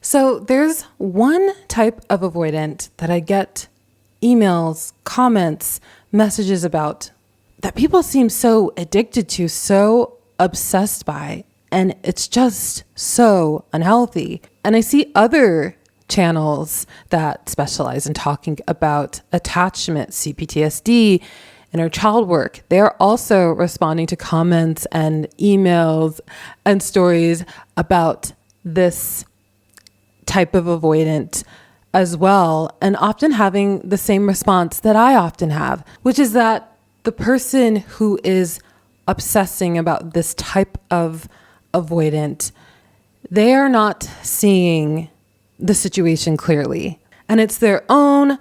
So there's one type of avoidant that I get emails, comments, messages about that people seem so addicted to, so obsessed by, and it's just so unhealthy. And I see other channels that specialize in talking about attachment, CPTSD, inner child work. They're also responding to comments and emails and stories about this type of avoidant as well, and often having the same response that I often have, which is that the person who is obsessing about this type of avoidant, they are not seeing the situation clearly. And it's their own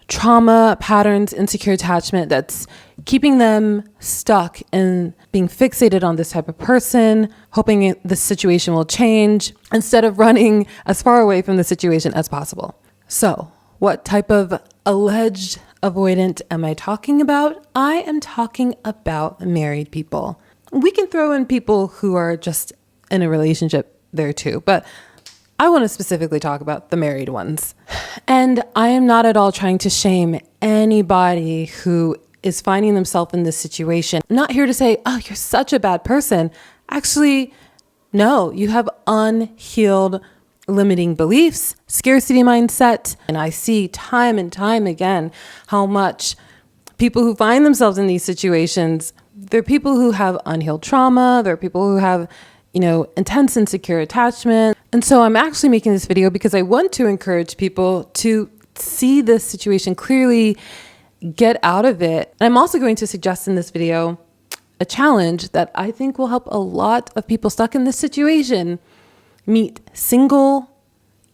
trauma patterns, insecure attachment that's keeping them stuck in being fixated on this type of person, hoping the situation will change instead of running as far away from the situation as possible. So, what type of alleged avoidant am I talking about? I am talking about married people. We can throw in people who are just in a relationship there too, but I want to specifically talk about the married ones. And I am not at all trying to shame anybody who is finding themselves in this situation. I'm not here to say, oh, you're such a bad person. Actually, no, you have unhealed limiting beliefs, scarcity mindset. And I see time and time again how much people who find themselves in these situations, they're people who have unhealed trauma. They're people who have, intense insecure attachment. And so I'm actually making this video because I want to encourage people to see this situation clearly, get out of it. And I'm also going to suggest in this video a challenge that I think will help a lot of people stuck in this situation meet single,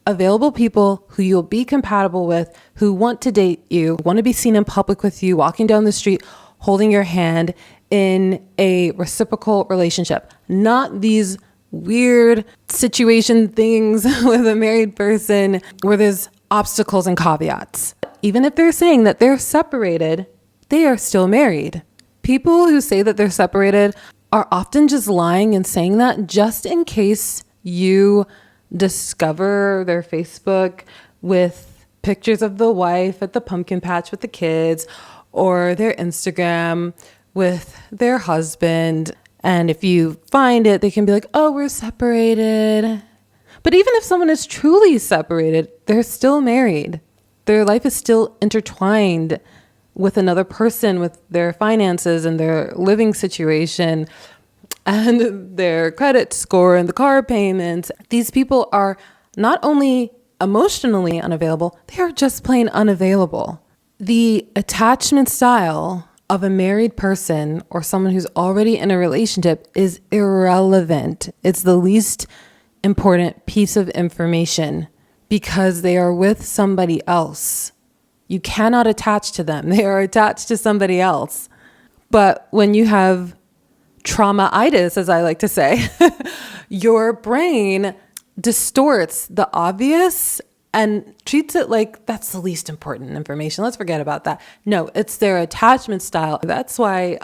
available people who you'll be compatible with, who want to date you, want to be seen in public with you, walking down the street, holding your hand in a reciprocal relationship. Not these weird situation things with a married person where there's obstacles and caveats. Even if they're saying that they're separated, they are still married. People who say that they're separated are often just lying and saying that just in case you discover their Facebook with pictures of the wife at the pumpkin patch with the kids, or their Instagram with their husband. And if you find it, they can be like, oh, we're separated. But even if someone is truly separated, they're still married. Their life is still intertwined with another person, with their finances and their living situation and their credit score and the car payments. These people are not only emotionally unavailable, they are just plain unavailable. The attachment style of a married person or someone who's already in a relationship is irrelevant. It's the least important piece of information because they are with somebody else. You cannot attach to them. They are attached to somebody else. But when you have trauma-itis, as I like to say, your brain distorts the obvious and treats it like that's the least important information. Let's forget about that. No, it's their attachment style. That's why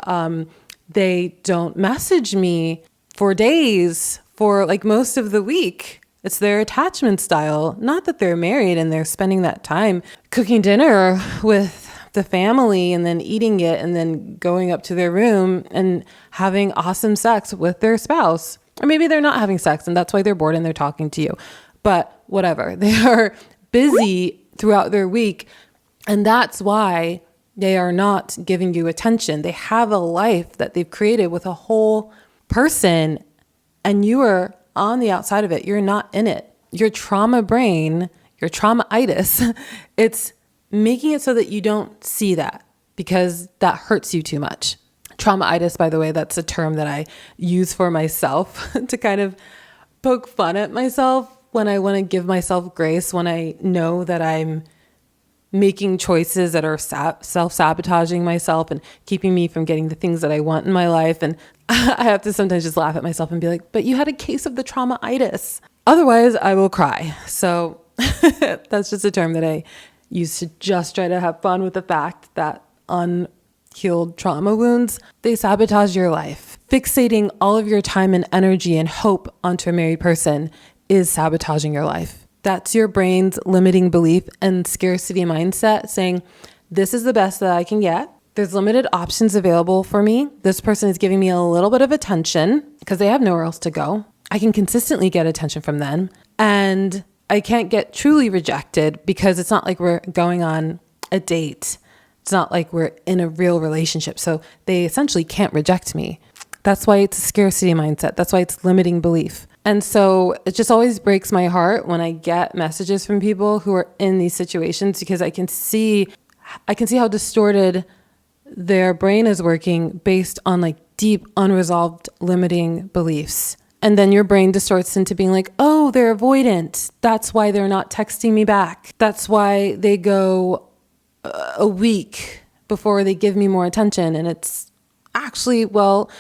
they don't message me for days, for like most of the week. It's their attachment style. Not that they're married and they're spending that time cooking dinner with the family and then eating it and then going up to their room and having awesome sex with their spouse. Or maybe they're not having sex and that's why they're bored and they're talking to you. But whatever, they are busy throughout their week. And that's why they are not giving you attention. They have a life that they've created with a whole person and you are on the outside of it. You're not in it. Your trauma brain, your trauma-itis, it's making it so that you don't see that because that hurts you too much. Trauma-itis, by the way, that's a term that I use for myself to kind of poke fun at myself when I want to give myself grace, when I know that I'm making choices that are self-sabotaging myself and keeping me from getting the things that I want in my life. And I have to sometimes just laugh at myself and be like, but you had a case of the trauma-itis. Otherwise, I will cry. So that's just a term that I use to just try to have fun with the fact that unhealed trauma wounds, they sabotage your life. Fixating all of your time and energy and hope onto a married person is sabotaging your life. That's your brain's limiting belief and scarcity mindset saying, this is the best that I can get. There's limited options available for me. This person is giving me a little bit of attention because they have nowhere else to go. I can consistently get attention from them. And I can't get truly rejected because it's not like we're going on a date. It's not like we're in a real relationship. So they essentially can't reject me. That's why it's a scarcity mindset. That's why it's limiting belief. And so it just always breaks my heart when I get messages from people who are in these situations because I can see how distorted their brain is working based on like deep unresolved limiting beliefs. And then your brain distorts into being like, oh, they're avoidant. That's why they're not texting me back. That's why they go a week before they give me more attention. And it's actually, well,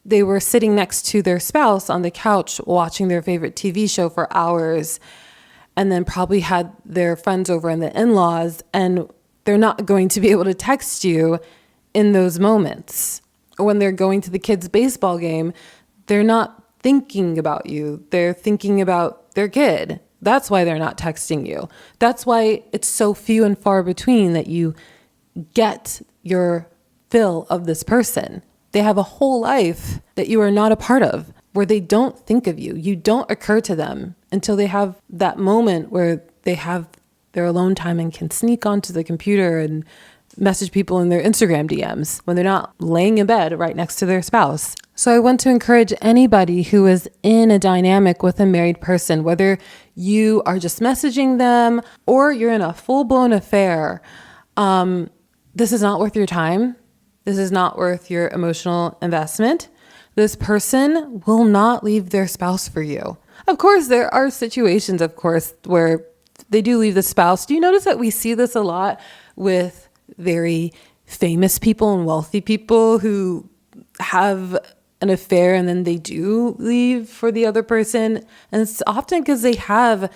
they were sitting next to their spouse on the couch watching their favorite TV show for hours and then probably had their friends over and the in-laws, and they're not going to be able to text you in those moments. Or when they're going to the kids' baseball game, they're not thinking about you. They're thinking about their kid. That's why they're not texting you. That's why it's so few and far between that you get your fill of this person. They have a whole life that you are not a part of, where they don't think of you. You don't occur to them until they have that moment where they have their alone time and can sneak onto the computer and message people in their Instagram DMs when they're not laying in bed right next to their spouse. So I want to encourage anybody who is in a dynamic with a married person, whether you are just messaging them or you're in a full-blown affair, this is not worth your time. This is not worth your emotional investment. This person will not leave their spouse for you. Of course, there are situations, where they do leave the spouse. Do you notice that we see this a lot with very famous people and wealthy people who have an affair and then they do leave for the other person? And it's often because they have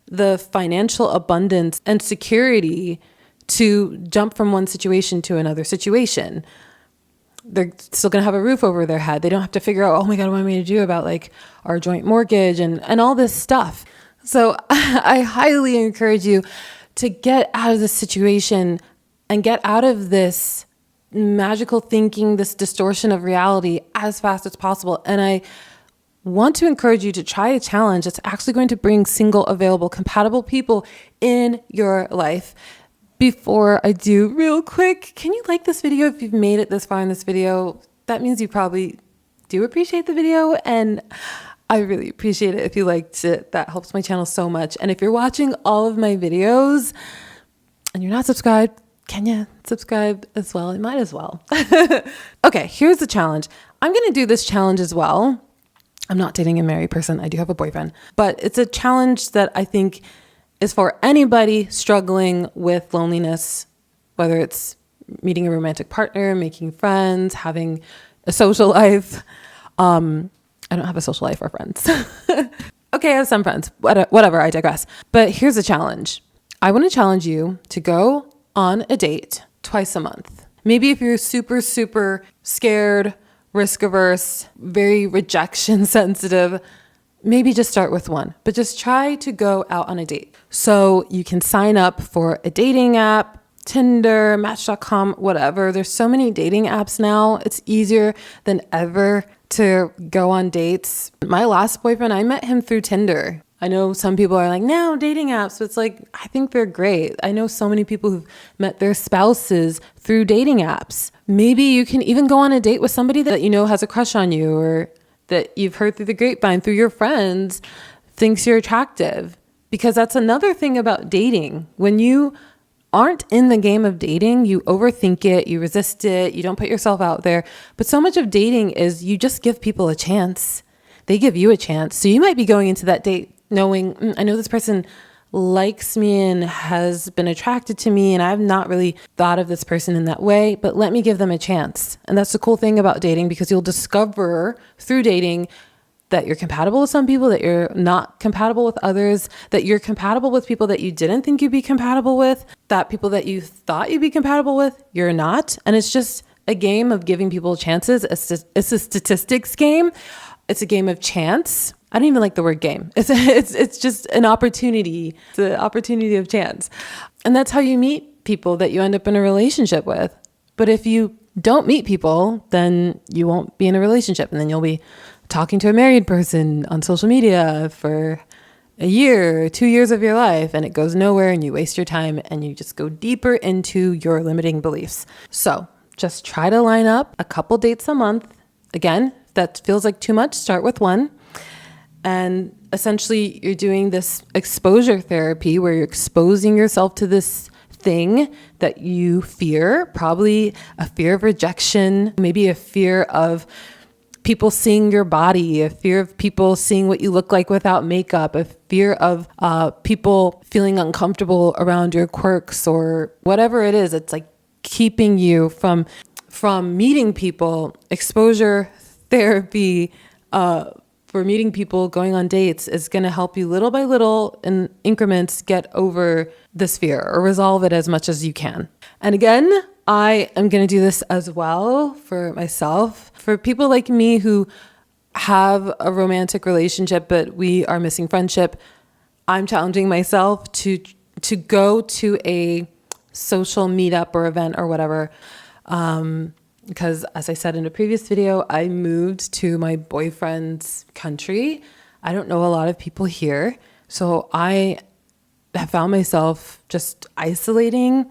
the financial abundance and security to jump from one situation to another situation. They're still going to have a roof over their head. They don't have to figure out, oh my God, what am I going to do about like our joint mortgage and all this stuff. So I highly encourage you to get out of this situation and get out of this magical thinking, this distortion of reality as fast as possible. And I want to encourage you to try a challenge that's actually going to bring single, available, compatible people in your life. Before I do, real quick, can you like this video if you've made it this far in this video? That means you probably do appreciate the video, and I really appreciate it if you liked it. That helps my channel so much. And if you're watching all of my videos and you're not subscribed, can you subscribe as well? You might as well. Okay, here's the challenge. I'm going to do this challenge as well. I'm not dating a married person. I do have a boyfriend, but it's a challenge that I think is for anybody struggling with loneliness, whether it's meeting a romantic partner, making friends, having a social life. I don't have a social life or friends. Okay, I have some friends, whatever, I digress. But here's the challenge. I want to challenge you to go on a date twice a month. Maybe if you're super, super scared, risk averse, very rejection sensitive, maybe just start with one, but just try to go out on a date. So you can sign up for a dating app, Tinder, Match.com, whatever. There's so many dating apps now. It's easier than ever to go on dates. My last boyfriend, I met him through Tinder. I know some people are like, no, dating apps. But it's like, I think they're great. I know so many people who've met their spouses through dating apps. Maybe you can even go on a date with somebody that you know has a crush on you, or that you've heard through the grapevine, through your friends, thinks you're attractive. Because that's another thing about dating. When you aren't in the game of dating, you overthink it, you resist it, you don't put yourself out there. But so much of dating is you just give people a chance. They give you a chance. So you might be going into that date knowing, I know this person likes me and has been attracted to me, and I've not really thought of this person in that way, but let me give them a chance. And that's the cool thing about dating, because you'll discover through dating that you're compatible with some people, that you're not compatible with others, that you're compatible with people that you didn't think you'd be compatible with, that people that you thought you'd be compatible with, you're not. And it's just a game of giving people chances. It's a statistics game. It's a game of chance. I don't even like the word game. It's just an opportunity. It's an opportunity of chance. And that's how you meet people that you end up in a relationship with. But if you don't meet people, then you won't be in a relationship. And then you'll be talking to a married person on social media for a year, 2 years of your life, and it goes nowhere, and you waste your time, and you just go deeper into your limiting beliefs. So just try to line up a couple dates a month. Again, if that feels like too much, start with one. And essentially, you're doing this exposure therapy where you're exposing yourself to this thing that you fear, probably a fear of rejection, maybe a fear of people seeing your body, a fear of people seeing what you look like without makeup, a fear of people feeling uncomfortable around your quirks or whatever it is. It's like keeping you from meeting people. Exposure therapy for meeting people, going on dates is going to help you little by little in increments get over this fear or resolve it as much as you can. And again, I am going to do this as well for myself. For people like me who have a romantic relationship, but we are missing friendship, I'm challenging myself to go to a social meetup or event or whatever. Because as I said in a previous video, I moved to my boyfriend's country. I don't know a lot of people here. So I have found myself just isolating,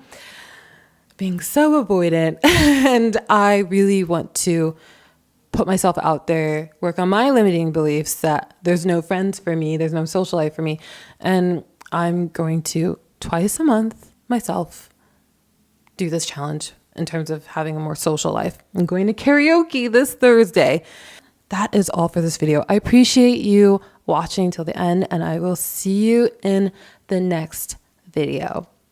being so avoidant. And I really want to put myself out there, work on my limiting beliefs that there's no friends for me, there's no social life for me. And I'm going to twice a month myself do this challenge in terms of having a more social life. I'm going to karaoke this Thursday. That is all for this video. I appreciate you watching till the end, and I will see you in the next video.